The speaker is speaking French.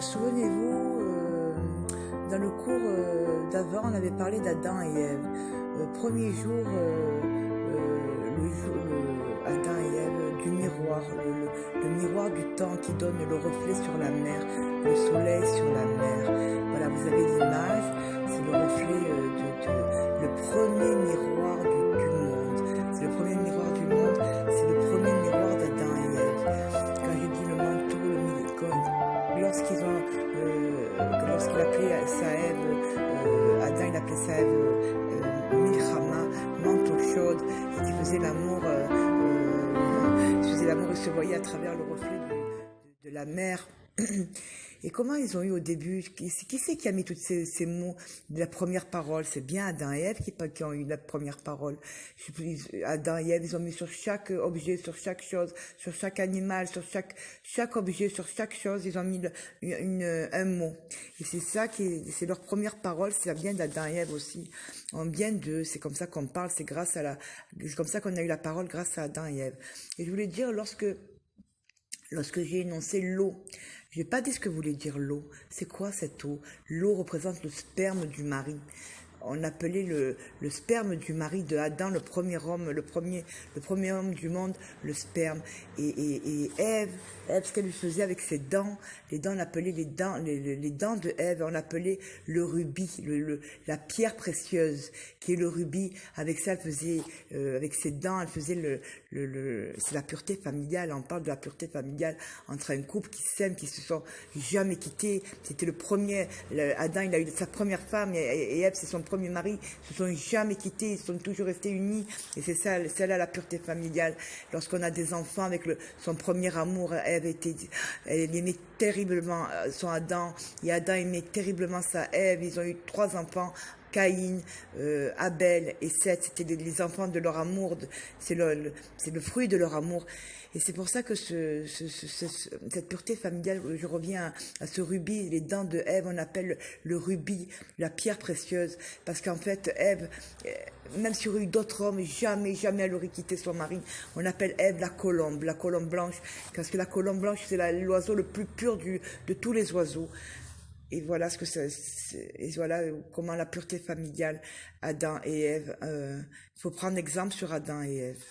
Souvenez-vous, dans le cours d'avant, on avait parlé d'Adam et Ève. Premier jour, Adam et Ève, du miroir, le miroir du temps qui donne le reflet sur la mer, le soleil sur la mer. Voilà, vous avez l'image, c'est le reflet le premier miroir du monde. C'est le premier miroir du monde, c'est le premier miroir d'Adam et Ève. Quand j'ai dit le manteau, lorsqu'il appelait sa Ève, Adam il appelait sa Ève Milchama, manteau chaude, et qui faisait l'amour, il se voyait à travers le reflet de la mer. Et comment ils ont eu au début, qui c'est qui a mis tous ces mots de la première parole? C'est bien Adam et Ève qui ont eu la première parole. Adam et Ève, ils ont mis sur chaque objet, sur chaque chose, sur chaque animal, sur chaque objet, sur chaque chose, ils ont mis un mot. Et c'est ça c'est leur première parole, ça vient d'Adam et Ève aussi. On vient d'eux, c'est comme ça qu'on parle, c'est comme ça qu'on a eu la parole grâce à Adam et Ève. Et je voulais dire, lorsque j'ai énoncé l'eau, je n'ai pas dit ce que voulait dire l'eau. C'est quoi cette eau? L'eau représente le sperme du mari. On appelait le sperme du mari de Adam, le premier homme, le premier homme du monde, le sperme. Et Ève, ce qu'elle lui faisait avec ses dents, les dents, on appelait les dents de Ève, on appelait le rubis, la pierre précieuse, qui est le rubis. Avec ça, elle faisait, avec ses dents, elle faisait c'est la pureté familiale. On parle de la pureté familiale entre un couple qui s'aime, qui se sont jamais quittés. C'était le premier, Adam, il a eu sa première femme, et Ève, c'est son premier mari. Ils se sont jamais quittés, ils sont toujours restés unis. Et c'est ça, celle-là, la pureté familiale. Lorsqu'on a des enfants avec son premier amour, Ève elle aimait terriblement son Adam, et Adam aimait terriblement sa Ève. Ils ont eu 3 enfants. Caïn, Abel et Seth, c'était les enfants de leur amour, c'est le fruit de leur amour. Et c'est pour ça que cette pureté familiale, je reviens à ce rubis, les dents de Ève, on appelle le rubis, la pierre précieuse, parce qu'en fait, Ève, même s'il y aurait eu d'autres hommes, jamais elle aurait quitté son mari. On appelle Ève la colombe blanche, parce que la colombe blanche, c'est l'oiseau le plus pur de tous les oiseaux. Et voilà et voilà comment la pureté familiale, Adam et Ève, il faut prendre exemple sur Adam et Ève.